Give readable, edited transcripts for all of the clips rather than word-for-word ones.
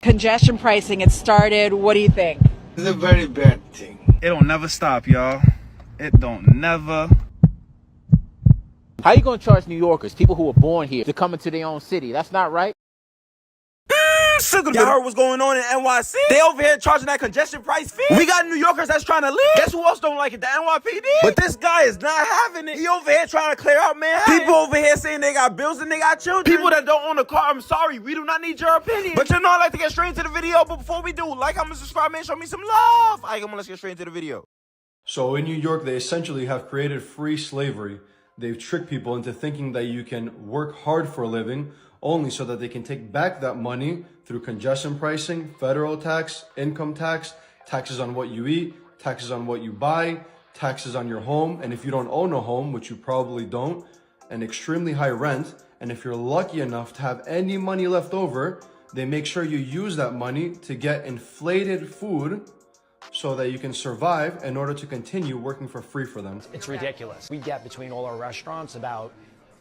Congestion pricing, it started. What do you think? It's a very bad thing. It don't never stop, y'all. It don't never. How you gonna charge New Yorkers, people who were born here, to come into their own city? That's not right. Y'all heard what's going on in NYC? They over here charging that congestion price fee. We got New Yorkers that's trying to leave. Guess who else don't like it? The NYPD. But this guy is not having it. He over here trying to clear out Manhattan. People over here saying they got bills and they got children. People that don't own a car, I'm sorry, we do not need your opinion. But you know I like to get straight into the video. But before we do, like, comment, subscribe, man, show me some love. All right, come on, let's get straight into the video. So in New York, they essentially have created free slavery. They've tricked people into thinking that you can work hard for a living only so that they can take back that money through congestion pricing, federal tax, income tax, taxes on what you eat, taxes on what you buy, taxes on your home. And if you don't own a home, which you probably don't, an extremely high rent. And if you're lucky enough to have any money left over, they make sure you use that money to get inflated food so that you can survive in order to continue working for free for them. It's ridiculous. We get between all our restaurants about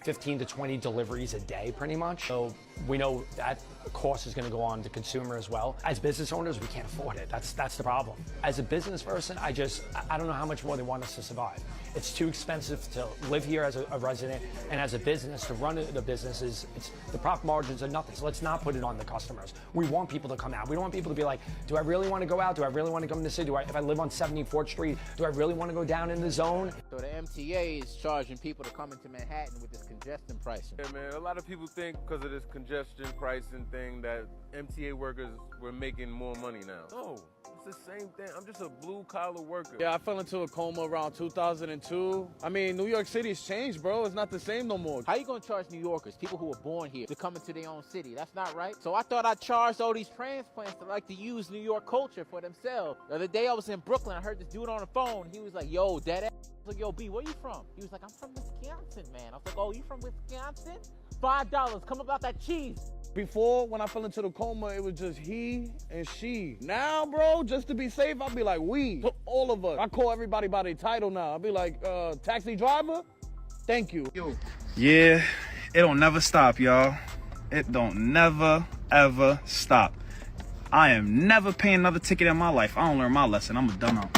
15 to 20 deliveries a day pretty much. So we know that cost is going to go on to consumer as well. As business owners, we can't afford it. That's the problem. As a business person, I don't know how much more they want us to survive. It's too expensive to live here as a resident, and as a business, to run the business the profit margins are nothing. So let's not put it on the customers. We want people to come out. We don't want people to be like, do I really want to go out? Do I really want to come to the city? If I live on 74th Street, do I really want to go down in the zone? So the MTA is charging people to come into Manhattan with this congestion pricing. Yeah, man, a lot of people think because of this congestion pricing thing that MTA workers were making more money now. No, it's the same thing. I'm just a blue-collar worker. Yeah, I fell into a coma around 2002. I mean, New York City's changed, bro. It's not the same no more. How you gonna charge New Yorkers, people who were born here, to come into their own city? That's not right. So I thought I charged all these transplants that like to use New York culture for themselves. The other day I was in Brooklyn, I heard this dude on the phone. He was like, yo, that ass. I was like, yo, B, where you from? He was like, I'm from Wisconsin, man. I was like, oh, you from Wisconsin? $5, come about that cheese. Before, when I fell into the coma, it was just he and she. Now, bro, just to be safe, I'll be like, we, all of us. I call everybody by their title now. I'll be like, taxi driver, thank you. Yeah, it don't never stop, y'all. It don't never, ever stop. I am never paying another ticket in my life. I don't learn my lesson. I'm a dumb.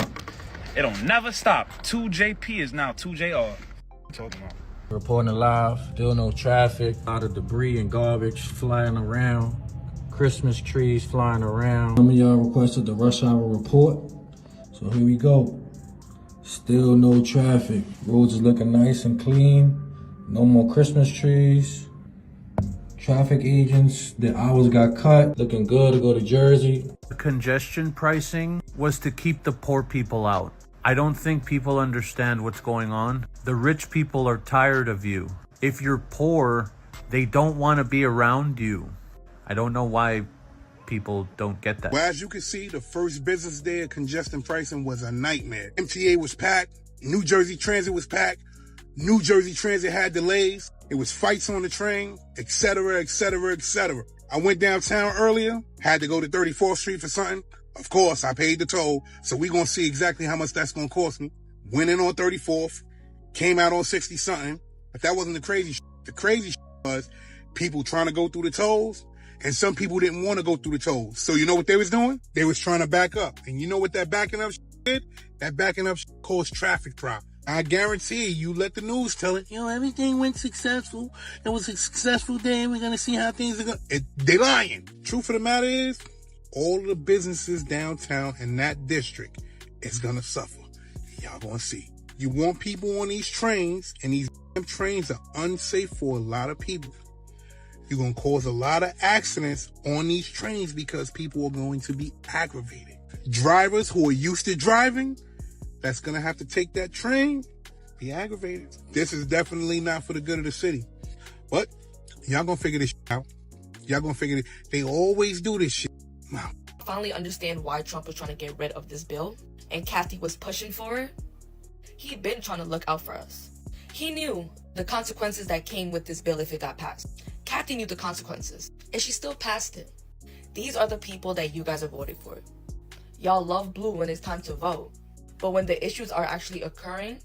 It don't never stop. 2JP is now 2JR. I'm talking about. Reporting live, still no traffic, a lot of debris and garbage flying around, Christmas trees flying around. Some of y'all requested the rush hour report, so here we go. Still no traffic, roads is looking nice and clean, no more Christmas trees. Traffic agents, their hours got cut, looking good to go to Jersey. The congestion pricing was to keep the poor people out. I don't think people understand what's going on. The rich people are tired of you. If you're poor, they don't want to be around you. I don't know why people don't get that. Well, as you can see, the first business day of congestion pricing was a nightmare. MTA was packed. New Jersey Transit was packed. New Jersey Transit had delays. It was fights on the train, etc., etc., etc. I went downtown earlier, had to go to 34th Street for something. Of course, I paid the toll, so we're going to see exactly how much that's going to cost me. Went in on 34th, came out on 60-something, but that wasn't the crazy shit. The crazy shit was people trying to go through the tolls, and some people didn't want to go through the tolls. So you know what they was doing? They was trying to back up. And you know what that backing up shit did? That backing up shit caused traffic problems. I guarantee you let the news tell it, everything went successful. It was a successful day, and we're going to see how things are going. They lying. Truth of the matter is, all of the businesses downtown in that district is going to suffer. Y'all going to see. You want people on these trains, and these trains are unsafe for a lot of people. You're going to cause a lot of accidents on these trains because people are going to be aggravated. Drivers who are used to driving, that's going to have to take that train, be aggravated. This is definitely not for the good of the city. But y'all going to figure this out. Y'all going to figure it. They always do this shit. Wow. Finally understand why Trump was trying to get rid of this bill, and Kathy was pushing for it. He'd been trying to look out for us. He knew the consequences that came with this bill if it got passed. Kathy knew the consequences, and she still passed it. These are the people that you guys are voting for. Y'all love blue when it's time to vote, but when the issues are actually occurring,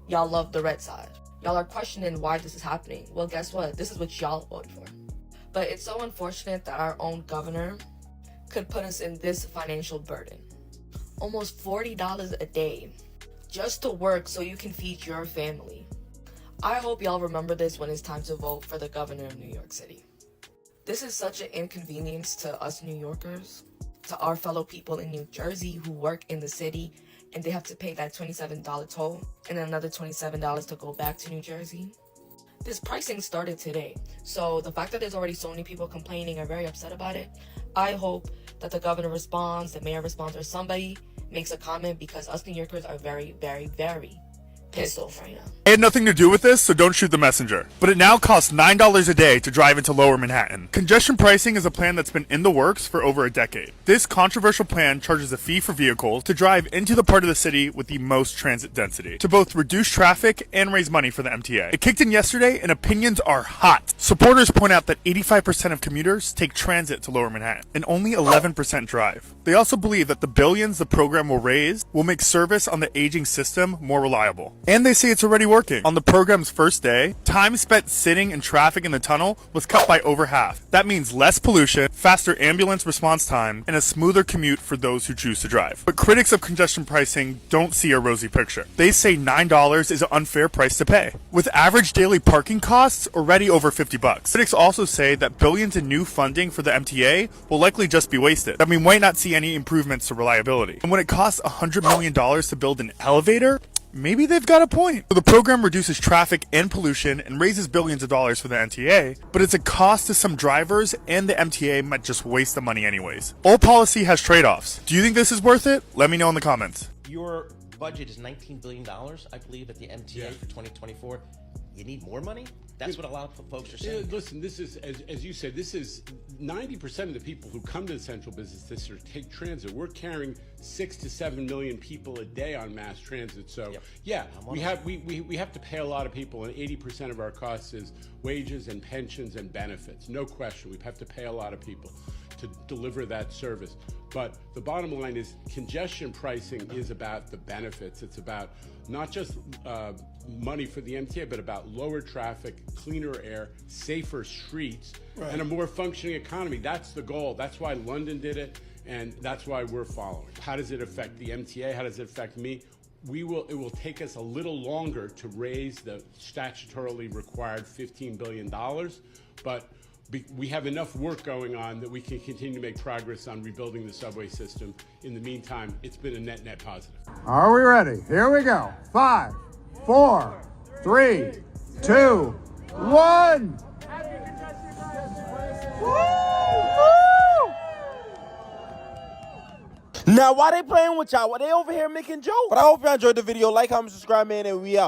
y'all love the red side. Y'all are questioning why this is happening. Well, guess what? This is what y'all voted for. But it's so unfortunate that our own governor could put us in this financial burden. Almost $40 a day just to work so you can feed your family. I hope y'all remember this when it's time to vote for the governor of New York City. This is such an inconvenience to us New Yorkers, to our fellow people in New Jersey who work in the city and they have to pay that $27 toll and another $27 to go back to New Jersey. This pricing started today, so the fact that there's already so many people complaining and very upset about it, I hope that the governor responds, the mayor responds, or somebody makes a comment, because us New Yorkers are very, very, very pissed off right now. It had nothing to do with this, so don't shoot the messenger. But it now costs $9 a day to drive into Lower Manhattan. Congestion pricing is a plan that's been in the works for over a decade. This controversial plan charges a fee for vehicles to drive into the part of the city with the most transit density, to both reduce traffic and raise money for the MTA. It kicked in yesterday, and opinions are hot. Supporters point out that 85% of commuters take transit to Lower Manhattan, and only 11% drive. They also believe that the billions the program will raise will make service on the aging system more reliable. And they say it's already working. On the program's first day, time spent sitting in traffic in the tunnel was cut by over half. That means less pollution, faster ambulance response time, and a smoother commute for those who choose to drive. But critics of congestion pricing don't see a rosy picture. They say $9 is an unfair price to pay, with average daily parking costs already over $50. Critics also say that billions in new funding for the MTA will likely just be wasted, that we might not see any improvements to reliability. And when it costs $100 million to build an elevator, maybe they've got a point. So the program reduces traffic and pollution and raises billions of dollars for the MTA, but it's a cost to some drivers, and the MTA might just waste the money anyways. All policy has trade-offs. Do you think this is worth it? Let me know in the comments. Your budget is $19 billion, I believe, at the MTA for 2024. You need more money? That's what a lot of folks are saying. Listen, this is, as you said, this is 90% of the people who come to the central business district take transit. We're carrying 6 to 7 million people a day on mass transit. So we have to pay a lot of people, and 80% of our costs is wages and pensions and benefits. No question, we have to pay a lot of people to deliver that service. But the bottom line is congestion pricing is about the benefits. It's about not just money for the MTA, but about lower traffic, cleaner air, safer streets, and a more functioning economy. That's the goal. That's why London did it, and that's why we're following. How does it affect the MTA? How does it affect me? It will take us a little longer to raise the statutorily required $15 billion, but we have enough work going on that we can continue to make progress on rebuilding the subway system. In the meantime, it's been a net positive. Are we ready? Here we go. 5, 4, 3, 2, 1. Now, why they playing with y'all? Why they over here making jokes? But I hope y'all enjoyed the video. Like, comment, subscribe, man, and we out.